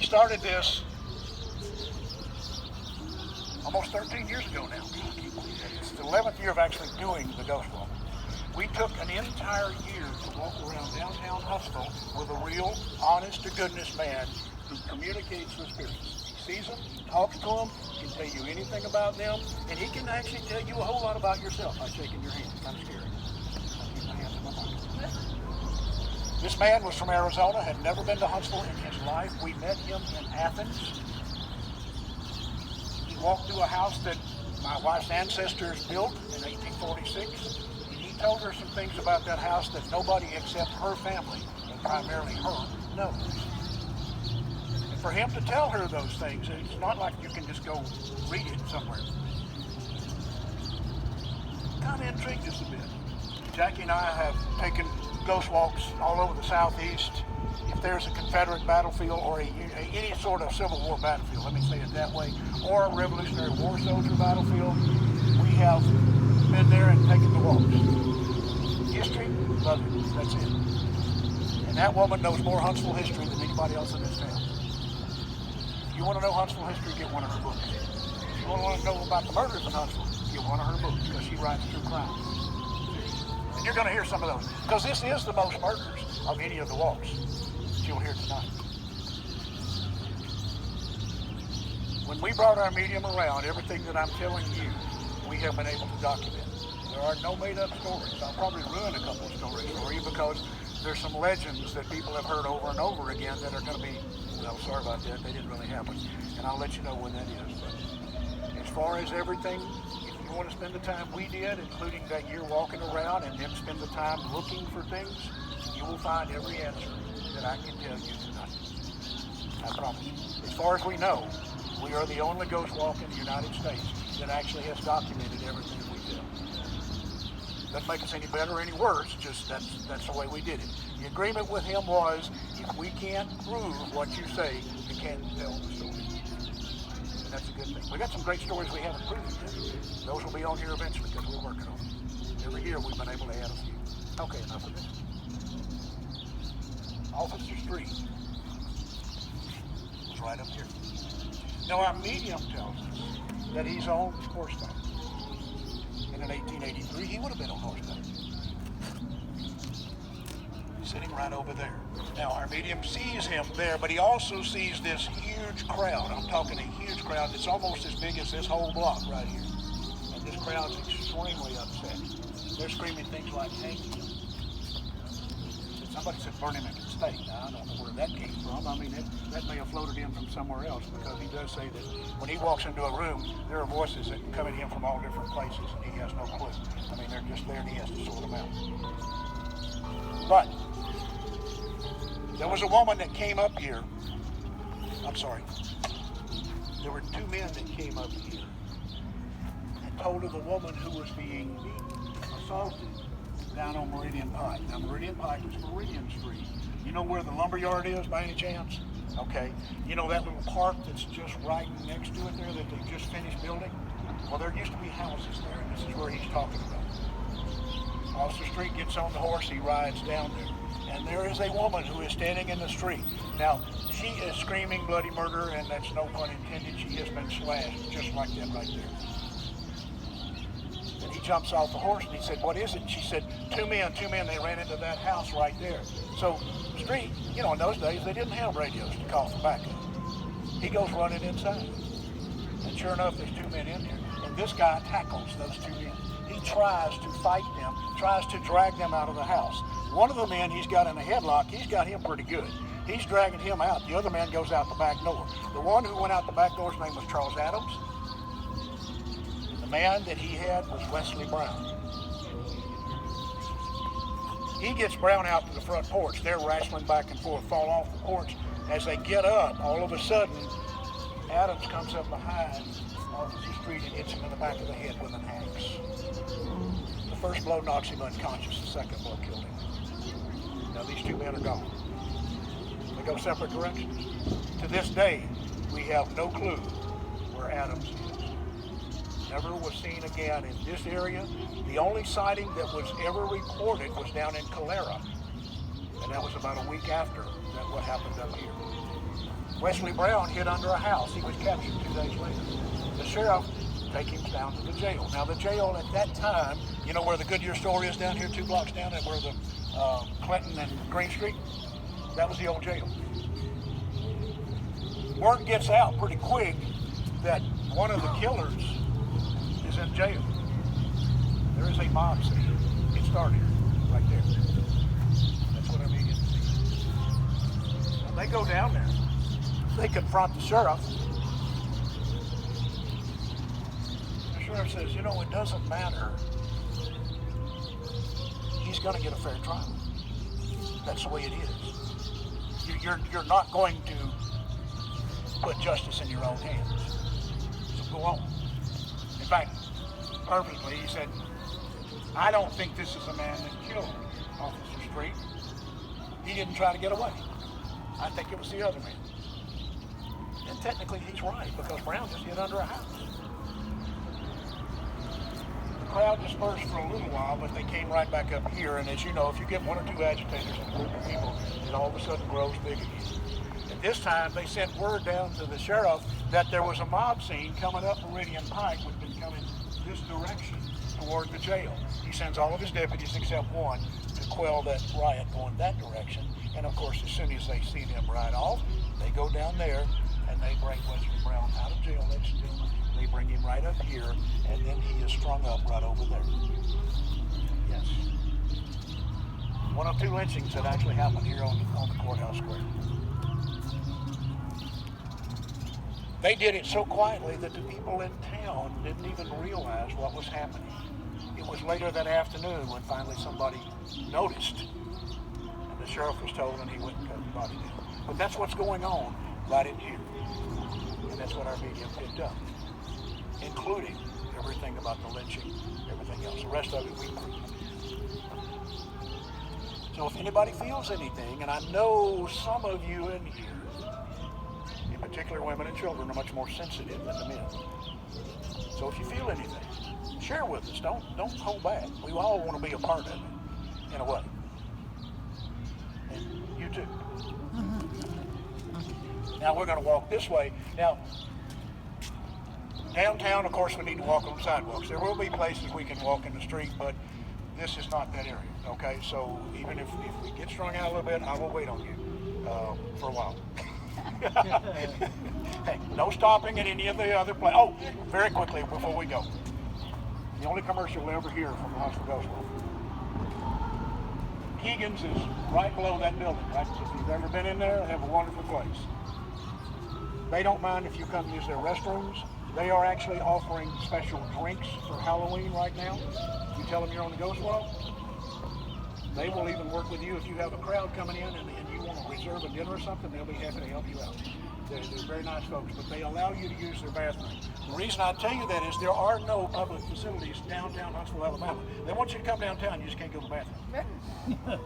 We started this almost 13 years ago now. It's the 11th year of actually doing the Ghost Walk. We took an entire year to walk around downtown Huntsville with a real, honest-to-goodness man who communicates with spirits. He sees them, talks to them, can tell you anything about them, and he can actually tell you a whole lot about yourself by shaking your hand. It's kind of scary. I'll keep my hands in my pocket. This man was from Arizona, had never been to Huntsville in his life. We met him in Athens. He walked through a house that my wife's ancestors built in 1846. Told her some things about that house that nobody except her family, and primarily her, knows. And for him to tell her those things, it's not like you can just go read it somewhere. Kind of intrigued us a bit. Jackie and I have taken ghost walks all over the Southeast. If there's a Confederate battlefield or any sort of Civil War battlefield, let me say it that way, or a Revolutionary War soldier battlefield, we have been there and taken the walks. History, love it. That's it. And that woman knows more Huntsville history than anybody else in this town. If you want to know Huntsville history, get one of her books. If you want to know about the murders in Huntsville, get one of her books because she writes true crime. And you're going to hear some of those because this is the most murders of any of the walks that you'll hear tonight. When we brought our medium around, everything that I'm telling you, we have been able to document. There are no made-up stories. I'll probably ruin a couple of stories for you because there's some legends that people have heard over and over again that are going to be, well, sorry about that, they didn't really happen. And I'll let you know when that is. But as far as everything, if you want to spend the time we did, including that year walking around and then spend the time looking for things, you will find every answer that I can tell you tonight. I promise you. As far as we know, we are the only ghost walk in the United States that actually has documented everything we did. Doesn't make us any better or any worse, just that's the way we did it. The agreement with him was, if we can't prove what you say, you can't tell the story. And that's a good thing. We got some great stories we haven't proven yet. Those will be on here eventually because we're working on them. Every year we've been able to add a few. Okay, enough of this. Officer Street was right up here. Now our medium tells us that he's on horseback. In 1883, he would have been on horseback. Sitting right over there. Now, our medium sees him there, but he also sees this huge crowd. I'm talking a huge crowd that's almost as big as this whole block right here. And this crowd's extremely upset. They're screaming things like, hang him. Somebody said burn him at the stake. Now, I don't know where that came from. I mean, that may have floated in from somewhere else because he does say that when he walks into a room, there are voices that come at him from all different places, and he has no clue. I mean, they're just there, and he has to sort them out. But there was a woman that came up here. I'm sorry. There were two men that came up here and told of the woman who was being assaulted down on Meridian Pike. Now, Meridian Pike is Meridian Street. You know where the lumberyard is by any chance? Okay. You know that little park that's just right next to it there that they just finished building? Well, there used to be houses there, and this is where he's talking about. Officer Street gets on the horse, he rides down there. And there is a woman who is standing in the street. Now, she is screaming bloody murder, and that's no pun intended. She has been slashed just like that right there. And he jumps off the horse and he said, what is it? She said, two men, they ran into that house right there. So Street, you know, in those days, they didn't have radios to call for backup. He goes running inside. And sure enough, there's two men in there. And this guy tackles those two men. He tries to fight them, tries to drag them out of the house. One of the men he's got in a headlock, he's got him pretty good. He's dragging him out. The other man goes out the back door. The one who went out the back door's name was Charles Adams. The man that he had was Wesley Brown. He gets Brown out to the front porch. They're wrestling back and forth, fall off the porch. As they get up, all of a sudden, Adams comes up behind Officer Street and hits him in the back of the head with an axe. The first blow knocks him unconscious. The second blow killed him. Now these two men are gone. They go separate directions. To this day, we have no clue where Adams is. Never was seen again in this area. The only sighting that was ever reported was down in Calera. And that was about a week after that what happened up here. Wesley Brown hid under a house. He was captured 2 days later. The sheriff take him down to the jail. Now the jail at that time, you know where the Goodyear store is down here, 2 blocks down, and where the Clinton and Green Street? That was the old jail. Word gets out pretty quick that one of the killers is in jail. There is a mob scene. It started right there. That's what I mean. When they go down there, they confront the sheriff. The sheriff says, you know, it doesn't matter. He's going to get a fair trial. That's the way it is. You're not going to put justice in your own hands. So go on. In fact, perfectly, he said, I don't think this is a man that killed Officer Street. He didn't try to get away. I think it was the other man. And technically he's right, because Brown just hid under a house. The crowd dispersed for a little while, but they came right back up here, and as you know, if you get 1 or 2 agitators in a group of people, it all of a sudden grows big again. And this time they sent word down to the sheriff that there was a mob scene coming up Meridian Pike, which had been coming this direction toward the jail. He sends all of his deputies except one to quell that riot going that direction. And of course, as soon as they see them ride off, they go down there and they bring Wesley Brown out of jail, ladies and gentlemen. They bring him right up here, and then he is strung up right over there. Yes. One of 2 lynchings that actually happened here on the courthouse square. They did it so quietly that the people in town didn't even realize what was happening. It was later that afternoon when finally somebody noticed. And the sheriff was told, and he went and cut the body down. But that's what's going on right in here. And that's what our media picked up, including everything about the lynching, everything else. The rest of it we proved. So if anybody feels anything, and I know some of you in here, in particular women and children, are much more sensitive than the men. So if you feel anything, share with us. Don't hold back. We all want to be a part of it, in a way. And you too. Now we're going to walk this way. Now, downtown, of course, we need to walk on the sidewalks. There will be places we can walk in the street, but this is not that area, okay? So even if we get strung out a little bit, I will wait on you for a while. Hey, no stopping at any of the other places. Oh, very quickly before we go. The only commercial you'll ever hear from the Huntsville Gospel. Keegan's is right below that building, right? If you've ever been in there, they have a wonderful place. They don't mind if you come use their restrooms. They are actually offering special drinks for Halloween right now. If you tell them you're on the Ghost Walk, they will even work with you. If you have a crowd coming in and you want to reserve a dinner or something, they'll be happy to help you out. They're very nice folks, but they allow you to use their bathroom. The reason I tell you that is there are no public facilities downtown Huntsville, Alabama. They want you to come downtown, you just can't go to the bathroom.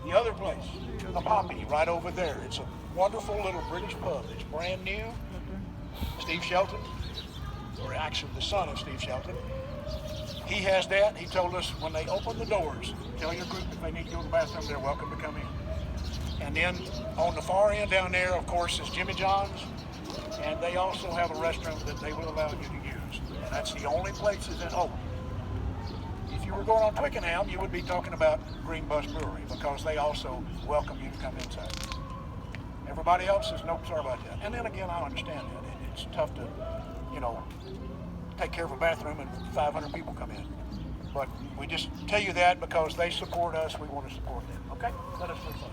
The other place, the Poppy, right over there. It's a wonderful little British pub. It's brand new. Steve Shelton, or actually the son of Steve Shelton, he has that. He told us when they open the doors, tell your group if they need to go to the bathroom, they're welcome to come in. And then on the far end down there, of course, is Jimmy John's, and they also have a restroom that they will allow you to use. And that's the only places that open. If you were going on Twickenham, you would be talking about Green Bus Brewery, because they also welcome you to come inside. Everybody else says, nope, sorry about that. And then again, I understand that. It's tough to, take care of a bathroom and 500 people come in. But we just tell you that because they support us, we want to support them. Okay? Let us move on.